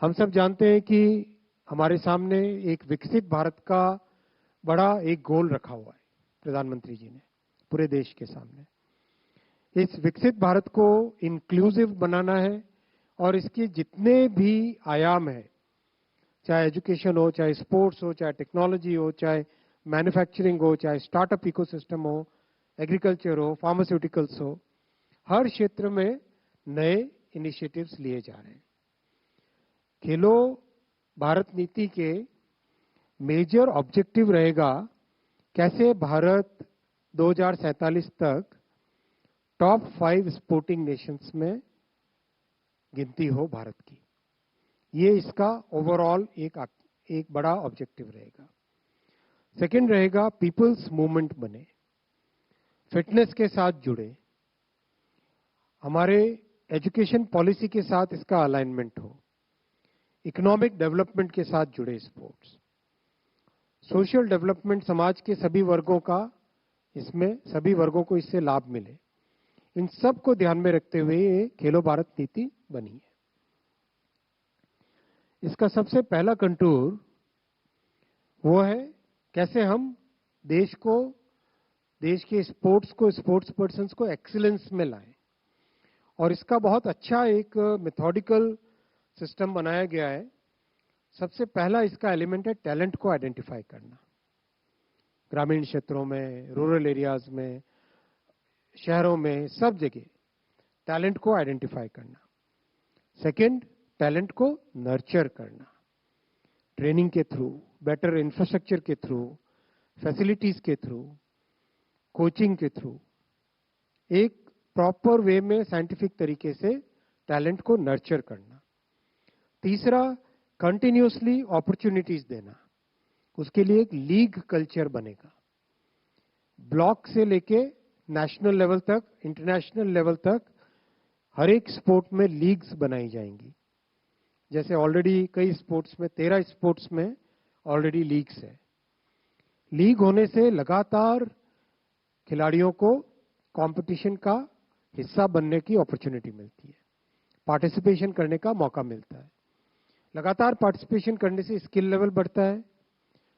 हम सब जानते हैं कि हमारे सामने एक विकसित भारत का बड़ा एक गोल रखा हुआ है प्रधानमंत्री जी ने पूरे देश के सामने। इस विकसित भारत को इंक्लूसिव बनाना है और इसके जितने भी आयाम हैं, चाहे एजुकेशन हो, चाहे स्पोर्ट्स हो, चाहे टेक्नोलॉजी हो, चाहे मैन्युफैक्चरिंग हो, चाहे स्टार्टअप इकोसिस्टम हो, एग्रीकल्चर हो, फार्मास्यूटिकल्स हो, हर क्षेत्र में नए इनिशिएटिव्स लिए जा रहे हैं। खेलो भारत नीति के मेजर ऑब्जेक्टिव रहेगा कैसे भारत 2047 तक टॉप 5 स्पोर्टिंग नेशंस में गिनती हो भारत की। ये इसका ओवरऑल एक बड़ा ऑब्जेक्टिव रहेगा। सेकंड रहेगा पीपल्स मूवमेंट बने, फिटनेस के साथ जुड़े, हमारे एजुकेशन पॉलिसी के साथ इसका अलाइनमेंट हो, इकोनॉमिक डेवलपमेंट के साथ जुड़े स्पोर्ट्स, सोशल डेवलपमेंट, समाज के सभी वर्गों का इसमें सभी वर्गों को इससे लाभ मिले। इन सब को ध्यान में रखते हुए ये खेलो भारत नीति बनी है। इसका सबसे पहला कंटूर वो है कैसे हम देश के स्पोर्ट्स पर्सन्स को एक्सीलेंस में लाएं। और इसका बहुत अच्छा एक मेथोडिकल सिस्टम बनाया गया है। सबसे पहला इसका एलिमेंट है टैलेंट को आइडेंटिफाई करना। ग्रामीण क्षेत्रों में, रूरल एरियाज में, शहरों में, सब जगह टैलेंट को आइडेंटिफाई करना। सेकंड, टैलेंट को नर्चर करना, ट्रेनिंग के थ्रू, बेटर इंफ्रास्ट्रक्चर के थ्रू, फैसिलिटीज के थ्रू, कोचिंग के थ्रू, एक प्रॉपर वे में साइंटिफिक तरीके से टैलेंट को नर्चर करना। तीसरा, कंटिन्यूसली अपॉर्चुनिटीज देना। उसके लिए एक लीग कल्चर बनेगा। ब्लॉक से लेके नेशनल लेवल तक, इंटरनेशनल लेवल तक हर एक स्पोर्ट में लीग्स बनाई जाएंगी। जैसे ऑलरेडी कई स्पोर्ट्स में 13 स्पोर्ट्स में ऑलरेडी लीग्स है। लीग होने से लगातार खिलाड़ियों को कंपटीशन का हिस्सा बनने की अपॉर्चुनिटी मिलती है, पार्टिसिपेशन करने का मौका मिलता है। लगातार पार्टिसिपेशन करने से स्किल लेवल बढ़ता है,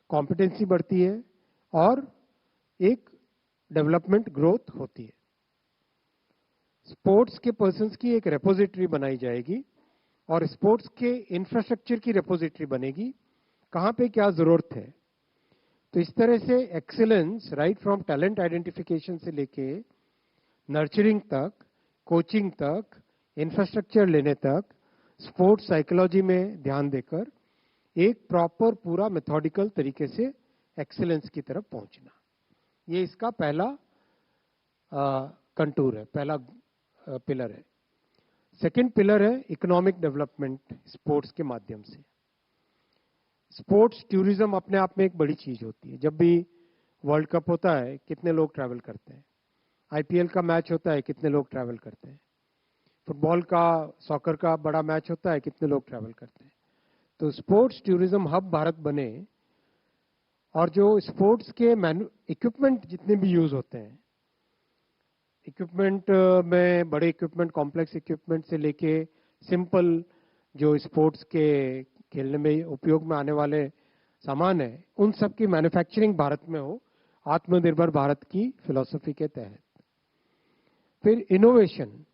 कॉम्पिटेंसी बढ़ती है और एक डेवलपमेंट ग्रोथ होती है। स्पोर्ट्स के पर्सन्स की एक रेपोजिटरी बनाई जाएगी और स्पोर्ट्स के इंफ्रास्ट्रक्चर की रेपोजिटरी बनेगी, कहां पे क्या जरूरत है। तो इस तरह से excellence right from talent identification से लेके नर्चरिंग तक, कोचिंग तक, इंफ्रास्ट्रक्चर लेने तक, स्पोर्ट्स साइकोलॉजी में ध्यान देकर एक प्रॉपर पूरा मेथोडिकल तरीके से एक्सीलेंस की तरफ पहुंचना, ये इसका पहला कंटूर है, पहला पिलर है। सेकंड पिलर है इकोनॉमिक डेवलपमेंट स्पोर्ट्स के माध्यम से। स्पोर्ट्स टूरिज्म अपने आप में एक बड़ी चीज होती है। जब भी वर्ल्ड कप होता है कितने लोग ट्रैवल करते हैं, आईपीएल का मैच होता है कितने लोग ट्रैवल करते हैं, फुटबॉल का, सॉकर का बड़ा मैच होता है कितने लोग ट्रैवल करते हैं। तो स्पोर्ट्स टूरिज्म हब भारत बने और जो स्पोर्ट्स के इक्विपमेंट जितने भी यूज होते हैं, इक्विपमेंट में बड़े इक्विपमेंट, कॉम्प्लेक्स इक्विपमेंट से लेके सिंपल जो स्पोर्ट्स के खेलने में उपयोग में आने वाले सामान है, उन सब की मैन्युफैक्चरिंग भारत में हो, आत्मनिर्भर भारत की फिलॉसफी के तहत। फिर इनोवेशन,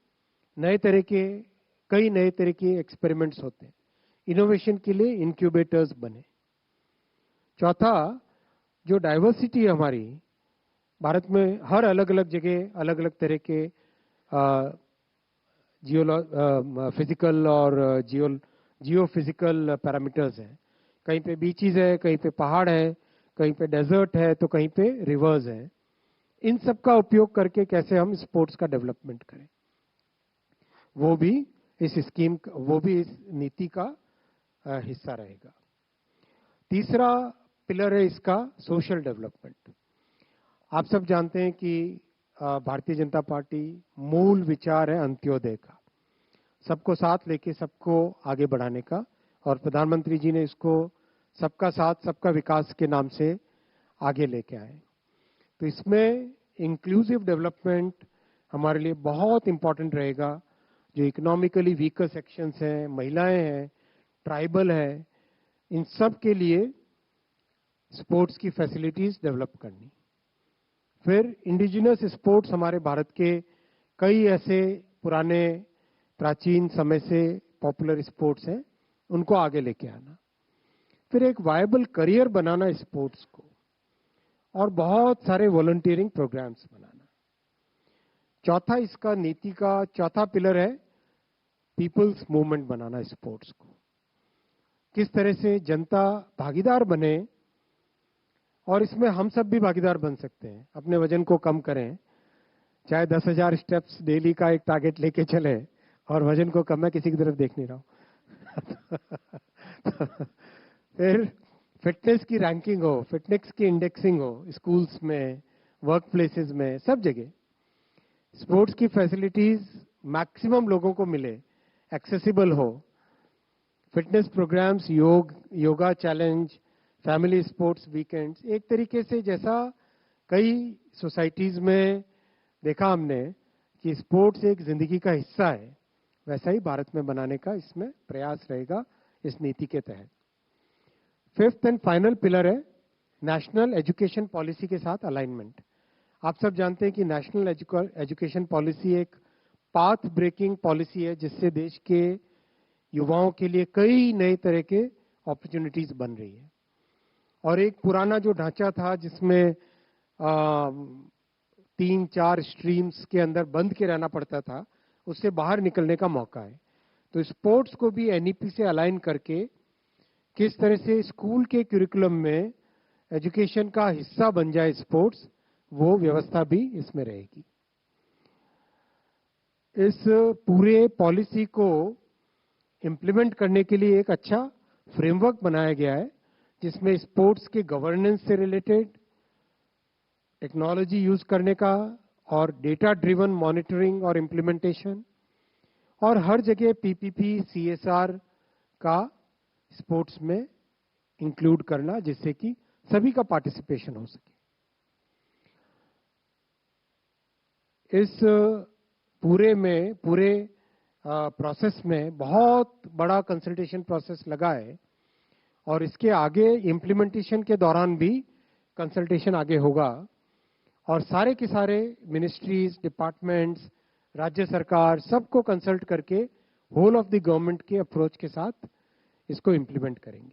कई नए तरह के एक्सपेरिमेंट्स होते हैं, इनोवेशन के लिए इंक्यूबेटर्स बने। चौथा, जो डाइवर्सिटी है हमारी भारत में, हर अलग अलग जगह अलग अलग तरह के फिजिकल और जियो फिजिकल पैरामीटर्स हैं। कहीं पे बीचीज है, कहीं पे पहाड़ है, कहीं पे डेजर्ट है, तो कहीं पे रिवर्स है। इन सब का उपयोग करके कैसे हम स्पोर्ट्स का डेवलपमेंट करें, वो भी इस नीति का हिस्सा रहेगा। तीसरा पिलर है इसका सोशल डेवलपमेंट। आप सब जानते हैं कि भारतीय जनता पार्टी मूल विचार है अंत्योदय का, सबको साथ लेके सबको आगे बढ़ाने का, और प्रधानमंत्री जी ने इसको सबका साथ सबका विकास के नाम से आगे लेके आए। तो इसमें इंक्लूसिव डेवलपमेंट हमारे लिए बहुत इंपॉर्टेंट रहेगा। जो इकोनॉमिकली वीकर सेक्शंस हैं, महिलाएं हैं, ट्राइबल है, इन सब के लिए स्पोर्ट्स की फैसिलिटीज डेवलप करनी। फिर इंडिजिनस स्पोर्ट्स, हमारे भारत के कई ऐसे पुराने प्राचीन समय से पॉपुलर स्पोर्ट्स हैं, उनको आगे लेके आना। फिर एक वायबल करियर बनाना स्पोर्ट्स को, और बहुत सारे वॉलंटियरिंग प्रोग्राम्स बनाना। चौथा इसका नीति का चौथा पिलर है पीपल्स मूवमेंट बनाना स्पोर्ट्स को। किस तरह से जनता भागीदार बने, और इसमें हम सब भी भागीदार बन सकते हैं। अपने वजन को कम करें, चाहे 10,000 स्टेप्स डेली का एक टारगेट लेके चले, और वजन को कम, मैं किसी की तरफ देख नहीं रहा हूं। फिर फिटनेस की रैंकिंग हो, फिटनेस की इंडेक्सिंग हो, स्कूल्स में, वर्क प्लेसेस में, सब जगह स्पोर्ट्स की फैसिलिटीज मैक्सिमम लोगों को मिले, एक्सेसिबल हो। Fitness programmes, yoga challenge, family sports weekends, एक तरीके से जैसा कई सोसाइटीज में देखा हमने कि स्पोर्ट्स एक जिंदगी का हिस्सा है, वैसा ही भारत में बनाने का इसमें प्रयास रहेगा इस नीति के तहत। फिफ्थ एंड फाइनल पिलर है नेशनल एजुकेशन पॉलिसी के साथ अलाइनमेंट। आप सब जानते हैं कि नेशनल एजुकेशन पॉलिसी एक पाथ ब्रेकिंग पॉलिसी है, जिससे देश के युवाओं के लिए कई नए तरह के अपॉर्चुनिटीज बन रही है। और एक पुराना जो ढांचा था जिसमें 3-4 स्ट्रीम्स के अंदर बंद के रहना पड़ता था, उससे बाहर निकलने का मौका है। तो स्पोर्ट्स को भी एनईपी से अलाइन करके किस तरह से स्कूल के करिकुलम में एजुकेशन का हिस्सा बन जाए स्पोर्ट्स, वो व्यवस्था भी इसमें रहेगी। इस पूरे पॉलिसी को इम्प्लीमेंट करने के लिए एक अच्छा फ्रेमवर्क बनाया गया है, जिसमें स्पोर्ट्स के गवर्नेंस से रिलेटेड, टेक्नोलॉजी यूज करने का, और डेटा ड्रिवन मॉनिटरिंग और इम्प्लीमेंटेशन, और हर जगह पीपीपी सीएसआर का स्पोर्ट्स में इंक्लूड करना, जिससे कि सभी का पार्टिसिपेशन हो सके। इस पूरे प्रोसेस में बहुत बड़ा कंसल्टेशन प्रोसेस लगा है, और इसके आगे इम्प्लीमेंटेशन के दौरान भी कंसल्टेशन आगे होगा, और सारे के सारे मिनिस्ट्रीज, डिपार्टमेंट्स, राज्य सरकार, सबको कंसल्ट करके होल ऑफ द गवर्नमेंट के अप्रोच के साथ इसको इम्प्लीमेंट करेंगे।